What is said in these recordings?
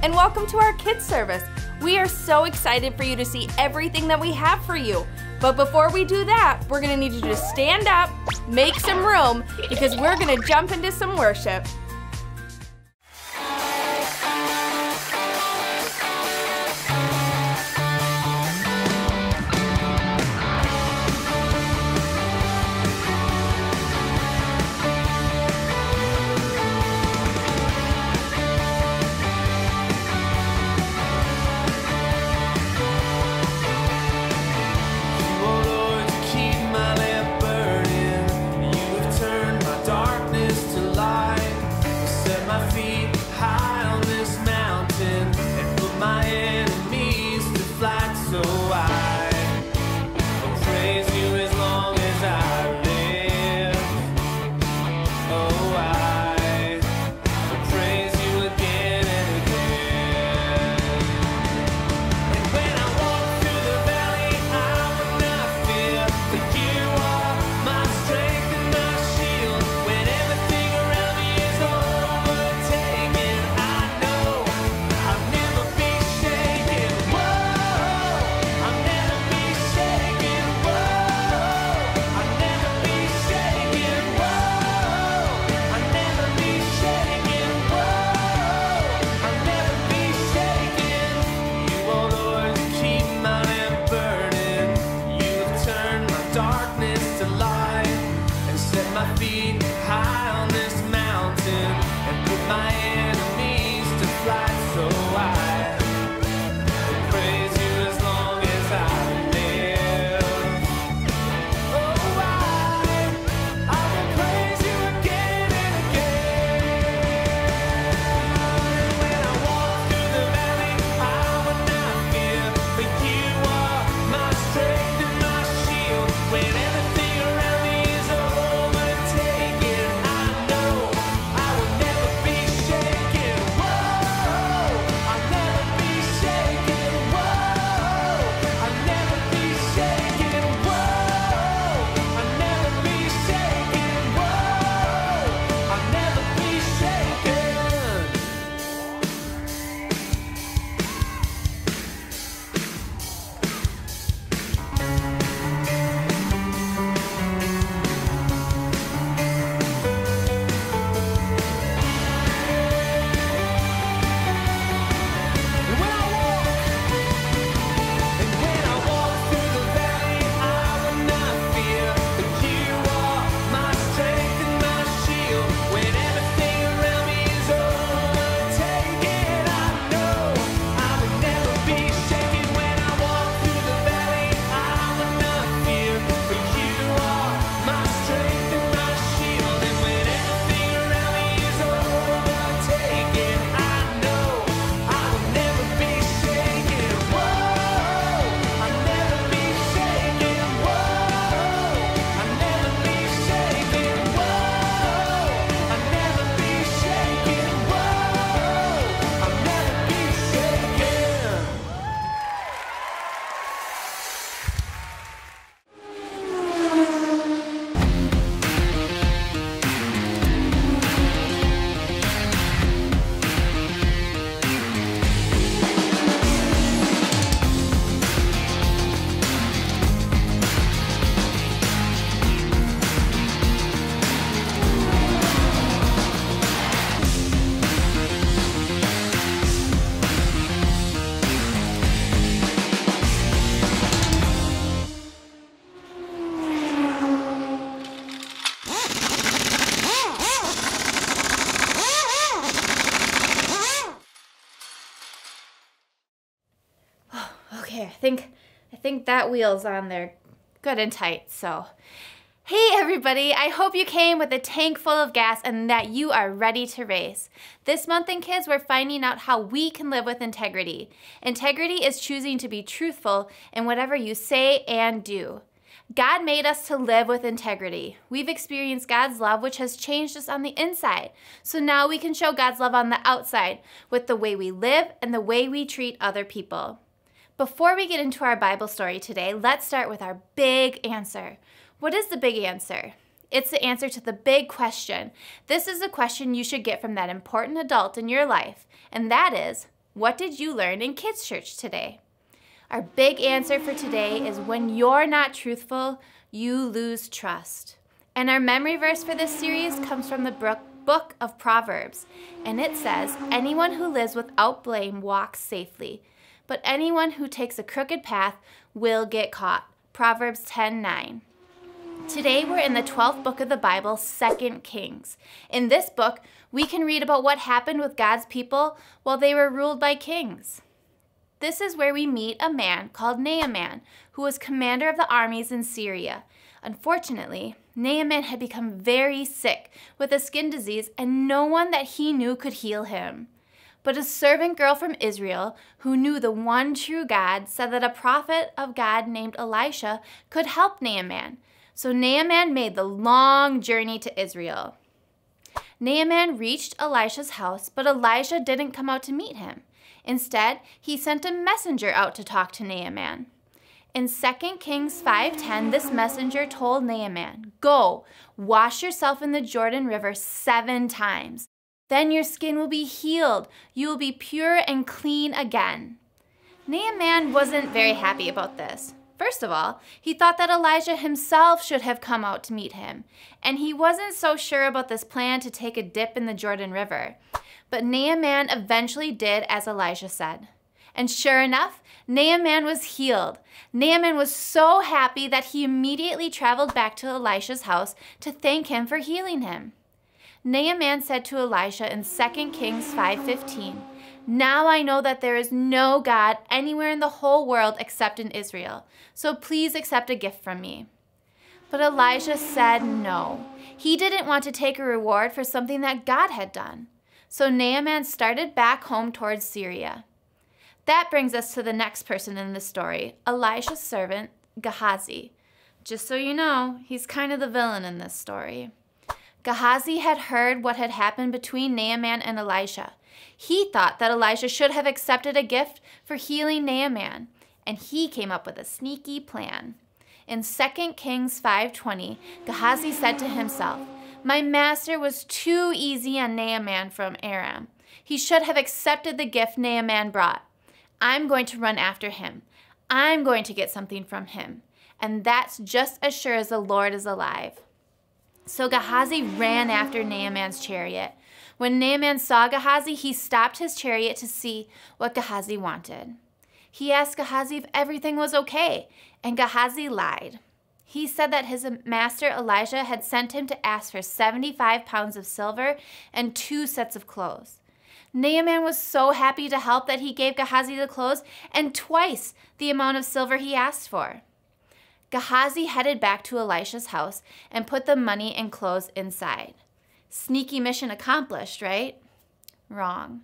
and welcome to our kids service. We are so excited for you to see everything that we have for you. But before we do that, we're gonna need you to stand up, make some room, because we're gonna jump into some worship. Okay, I think that wheel's on there good and tight, so. Hey everybody, I hope you came with a tank full of gas and that you are ready to race. This month in Kids, we're finding out how we can live with integrity. Integrity is choosing to be truthful in whatever you say and do. God made us to live with integrity. We've experienced God's love, which has changed us on the inside. So now we can show God's love on the outside with the way we live and the way we treat other people. Before we get into our Bible story today, let's start with our big answer. What is the big answer? It's the answer to the big question. This is a question you should get from that important adult in your life, and that is, What did you learn in kids' church today? Our big answer for today is when you're not truthful, you lose trust. And our memory verse for this series comes from the book of Proverbs. And it says, anyone who lives without blame walks safely, but anyone who takes a crooked path will get caught. Proverbs 10:9. Today we're in the 12th book of the Bible, 2 Kings. In this book, we can read about what happened with God's people while they were ruled by kings. This is where we meet a man called Naaman, who was commander of the armies in Syria. Unfortunately, Naaman had become very sick with a skin disease, and no one that he knew could heal him. But a servant girl from Israel, who knew the one true God, said that a prophet of God named Elisha could help Naaman. So Naaman made the long journey to Israel. Naaman reached Elisha's house, but Elisha didn't come out to meet him. Instead, he sent a messenger out to talk to Naaman. In 2 Kings 5:10, this messenger told Naaman, "Go, wash yourself in the Jordan River 7 times. Then your skin will be healed. You will be pure and clean again." Naaman wasn't very happy about this. First of all, he thought that Elijah himself should have come out to meet him, and he wasn't so sure about this plan to take a dip in the Jordan River. But Naaman eventually did as Elijah said. And sure enough, Naaman was healed. Naaman was so happy that he immediately traveled back to Elisha's house to thank him for healing him. Naaman said to Elisha in 2 Kings 5:15, "Now I know that there is no God anywhere in the whole world except in Israel, so please accept a gift from me." But Elisha said no. He didn't want to take a reward for something that God had done. So Naaman started back home towards Syria. That brings us to the next person in the story, Elisha's servant, Gehazi. Just so you know, he's kind of the villain in this story. Gehazi had heard what had happened between Naaman and Elisha. He thought that Elisha should have accepted a gift for healing Naaman, and he came up with a sneaky plan. In 2 Kings 5:20, Gehazi said to himself, "My master was too easy on Naaman from Aram. He should have accepted the gift Naaman brought. I'm going to run after him. I'm going to get something from him. And that's just as sure as the Lord is alive." So Gehazi ran after Naaman's chariot. When Naaman saw Gehazi, he stopped his chariot to see what Gehazi wanted. He asked Gehazi if everything was okay, and Gehazi lied. He said that his master Elijah had sent him to ask for 75 pounds of silver and 2 sets of clothes. Naaman was so happy to help that he gave Gehazi the clothes and twice the amount of silver he asked for. Gehazi headed back to Elisha's house and put the money and clothes inside. Sneaky mission accomplished, right? Wrong.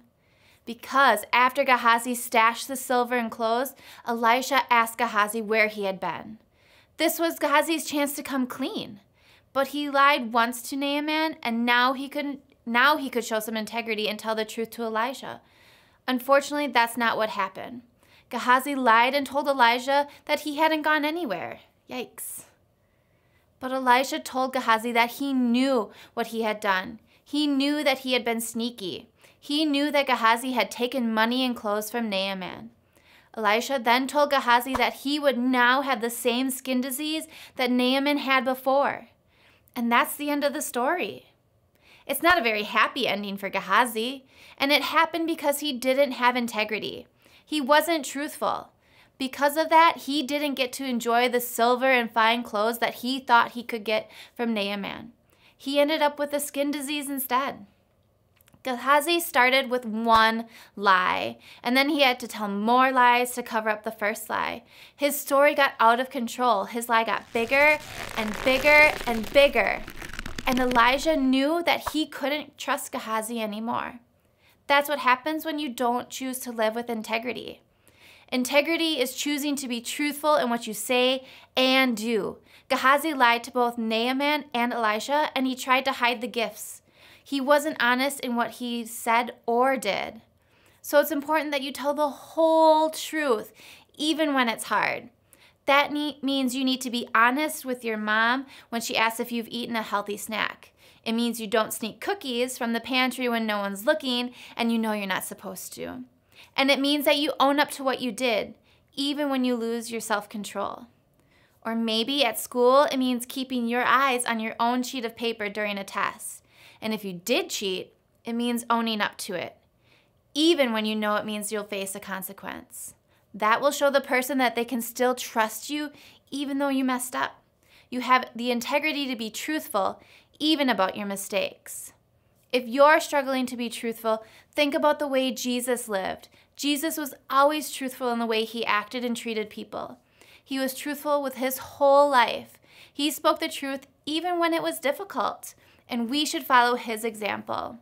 Because after Gehazi stashed the silver and clothes, Elisha asked Gehazi where he had been. This was Gehazi's chance to come clean. But he lied once to Naaman, and now he could show some integrity and tell the truth to Elisha. Unfortunately, that's not what happened. Gehazi lied and told Elijah that he hadn't gone anywhere. Yikes. But Elisha told Gehazi that he knew what he had done. He knew that he had been sneaky. He knew that Gehazi had taken money and clothes from Naaman. Elisha then told Gehazi that he would now have the same skin disease that Naaman had before. And that's the end of the story. It's not a very happy ending for Gehazi, and it happened because he didn't have integrity. He wasn't truthful. Because of that, he didn't get to enjoy the silver and fine clothes that he thought he could get from Naaman. He ended up with a skin disease instead. Gehazi started with one lie, and then he had to tell more lies to cover up the first lie. His story got out of control. His lie got bigger and bigger and bigger. And Elijah knew that he couldn't trust Gehazi anymore. That's what happens when you don't choose to live with integrity. Integrity is choosing to be truthful in what you say and do. Gehazi lied to both Naaman and Elisha, and he tried to hide the gifts. He wasn't honest in what he said or did. So it's important that you tell the whole truth, even when it's hard. That means you need to be honest with your mom when she asks if you've eaten a healthy snack. It means you don't sneak cookies from the pantry when no one's looking and you know you're not supposed to. And it means that you own up to what you did, even when you lose your self-control. Or maybe at school, it means keeping your eyes on your own sheet of paper during a test. And if you did cheat, it means owning up to it, even when you know it means you'll face a consequence. That will show the person that they can still trust you, even though you messed up. You have the integrity to be truthful, even about your mistakes. If you're struggling to be truthful, think about the way Jesus lived. Jesus was always truthful in the way he acted and treated people. He was truthful with his whole life. He spoke the truth even when it was difficult, and we should follow his example.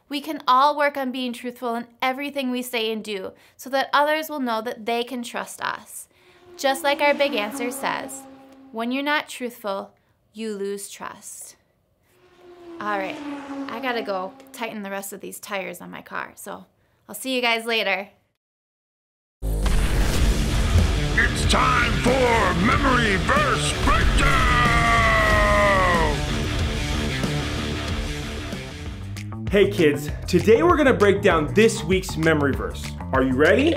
We can all work on being truthful in everything we say and do so that others will know that they can trust us. Just like our big answer says, when you're not truthful, you lose trust. All right, I gotta go tighten the rest of these tires on my car, so I'll see you guys later. It's time for Memory Verse Breakdown! Hey kids, today we're gonna break down this week's memory verse. Are you ready?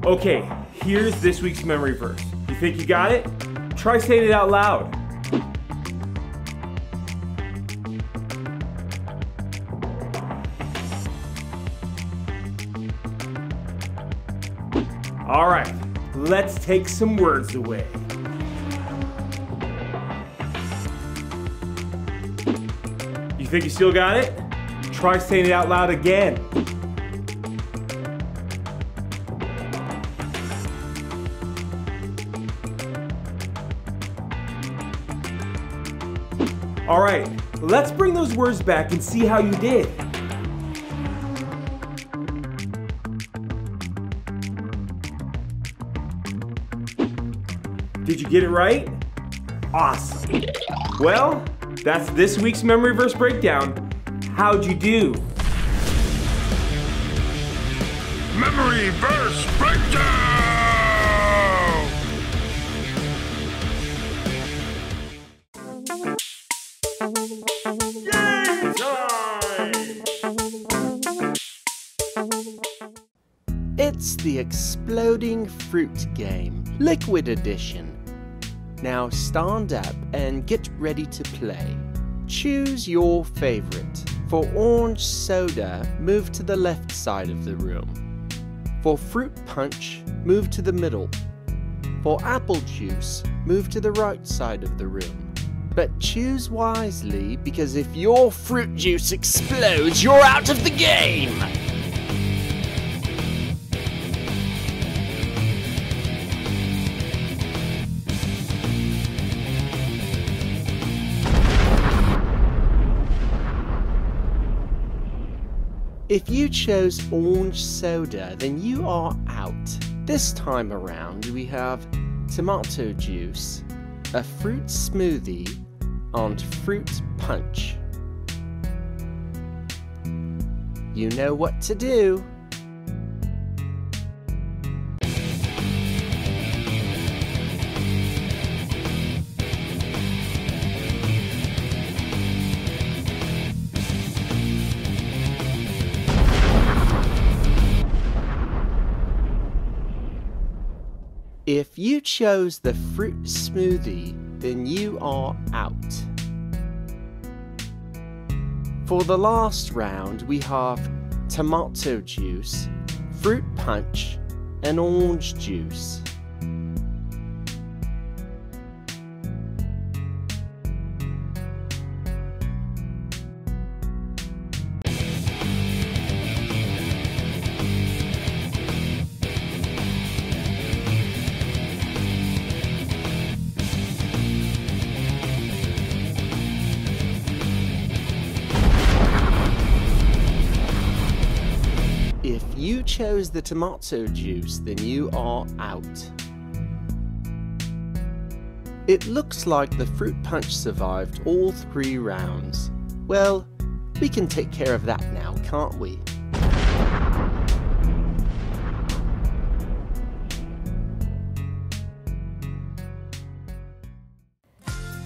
Okay, here's this week's memory verse. You think you got it? Try saying it out loud. All right, let's take some words away. You think you still got it? Try saying it out loud again. All right, let's bring those words back and see how you did. Did you get it right? Awesome. Well, that's this week's memory verse breakdown. How'd you do? Memory Verse Breakdown! Game time! It's the Exploding Fruit Game, Liquid Edition. Now stand up and get ready to play. Choose your favorite. For orange soda, move to the left side of the room. For fruit punch, move to the middle. For apple juice, move to the right side of the room. But choose wisely, because if your fruit juice explodes, you're out of the game! If you chose orange soda, then you are out. This time around, we have tomato juice, a fruit smoothie, and fruit punch. You know what to do. If you chose the fruit smoothie, then you are out. For the last round, we have tomato juice, fruit punch, and orange juice. If you chose the tomato juice, then you are out. It looks like the fruit punch survived all 3 rounds. Well, we can take care of that now, can't we?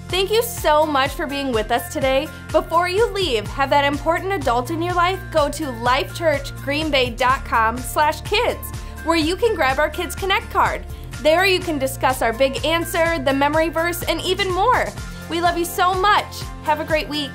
Thank you so much for being with us today. Before you leave, have that important adult in your life go to lifechurchgreenbay.com/kids, where you can grab our Kids Connect card. There you can discuss our big answer, the memory verse, and even more. We love you so much. Have a great week.